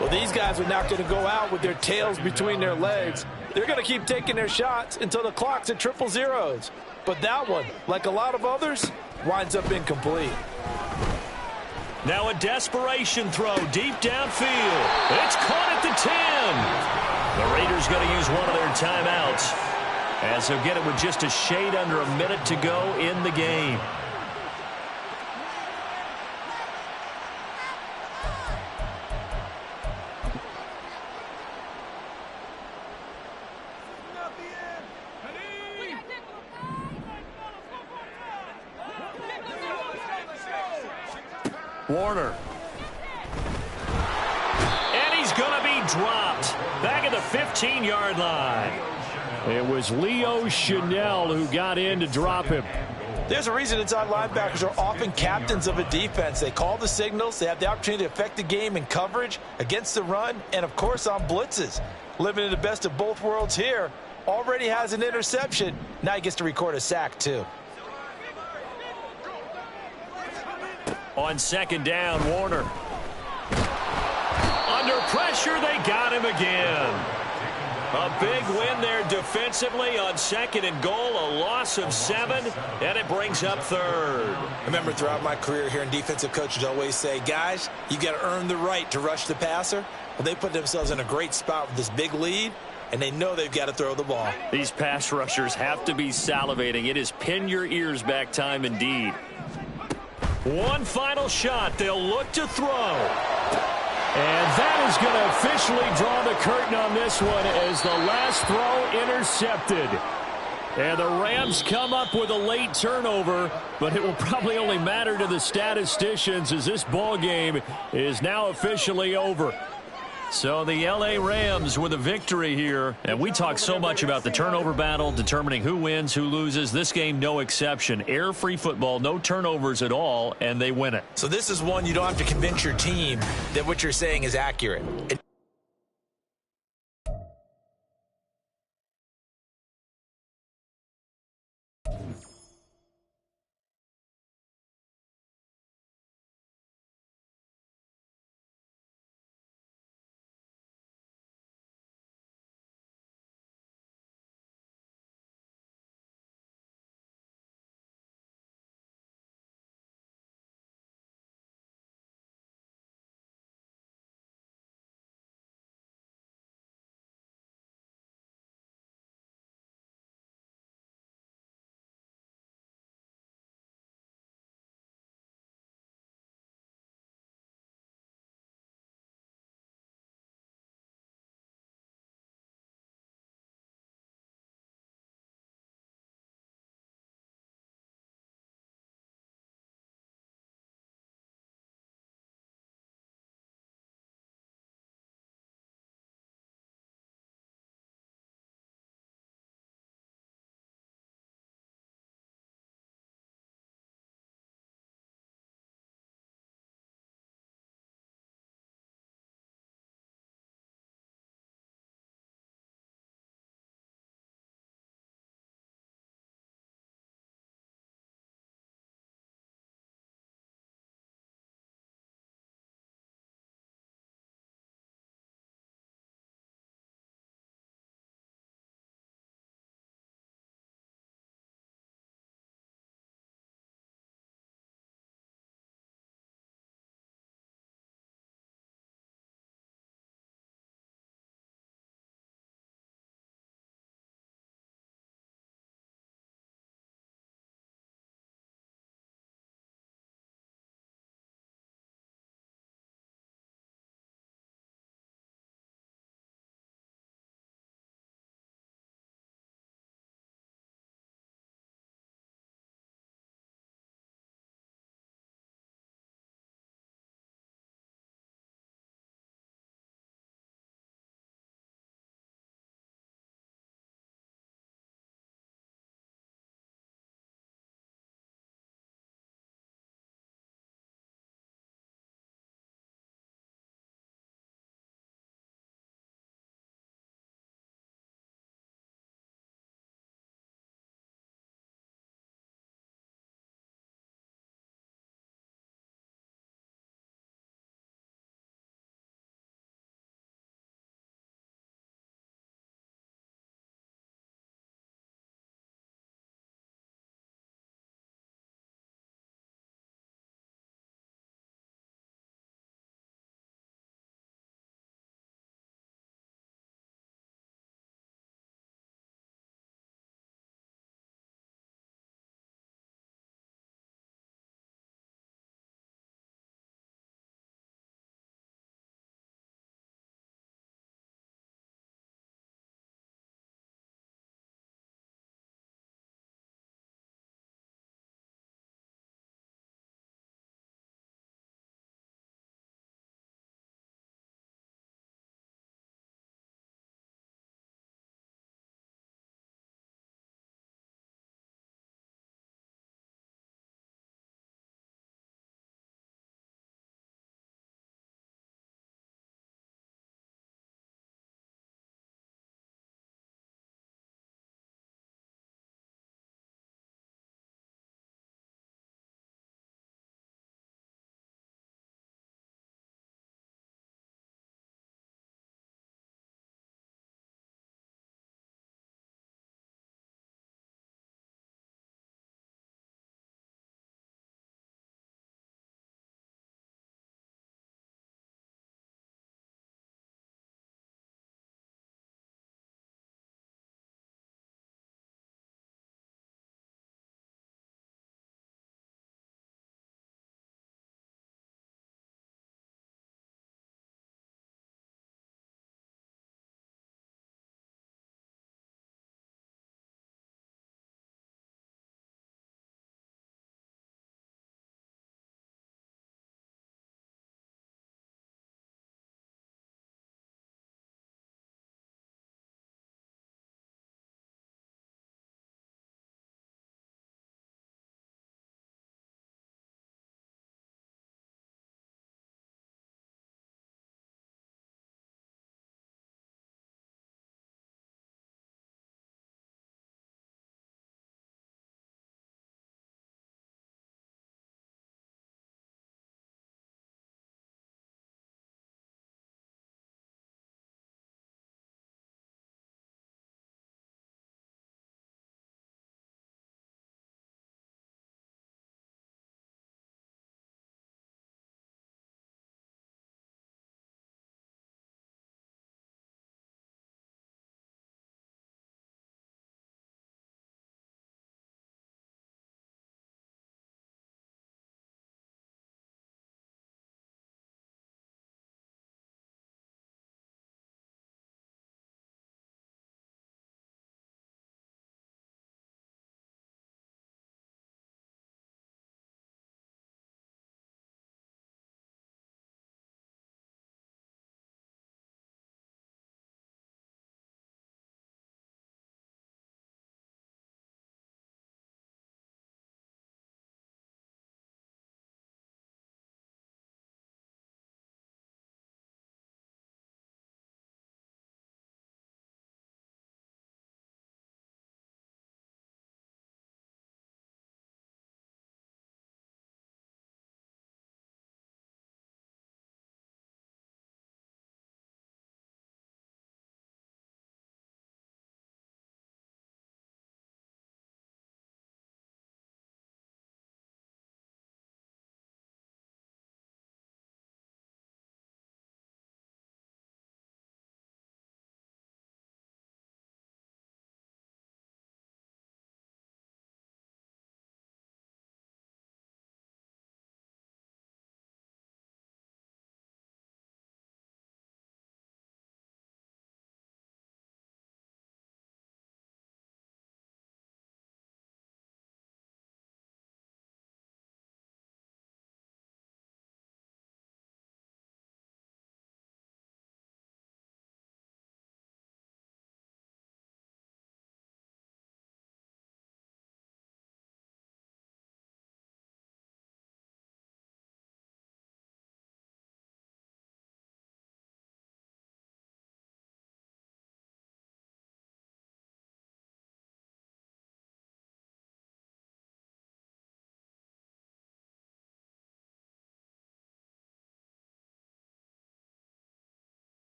Well, these guys are not going to go out with their tails between their legs. They're going to keep taking their shots until the clock's at 000. But that one, like a lot of others, winds up incomplete.
Now a desperation throw deep downfield. It's caught at the 10. The Raiders going to use one of their timeouts as they'll get it with just a shade under a minute to go in the game. Warner. And he's going to be dropped back at the 15-yard line.
It was Leo Chanel who got in to drop him.
There's a reason inside linebackers are often captains of a defense. They call the signals. They have the opportunity to affect the game in coverage, against the run, and, of course, on blitzes. Living in the best of both worlds here. Already has an interception. Now he gets to record a sack, too.
On second down, Warner. Under pressure, they got him again. A big win there defensively on second and goal, a loss of 7, and it brings up third.
I remember throughout my career hearing defensive coaches always say, guys, you got to earn the right to rush the passer. Well, they put themselves in a great spot with this big lead, and they know they've got to throw the ball.
These pass rushers have to be salivating. It is pin your ears back time indeed. One final shot. They'll look to throw. And that is going to officially draw the curtain on this one as the last throw intercepted. And the Rams come up with a late turnover, but it will probably only matter to the statisticians as this ball game is now officially over. So the L.A. Rams with a victory here. And we talk so much about the turnover battle, determining who wins, who loses. This game, no exception. Air-free football, no turnovers at all, and they win it.
So this is one you don't have to convince your team that what you're saying is accurate. An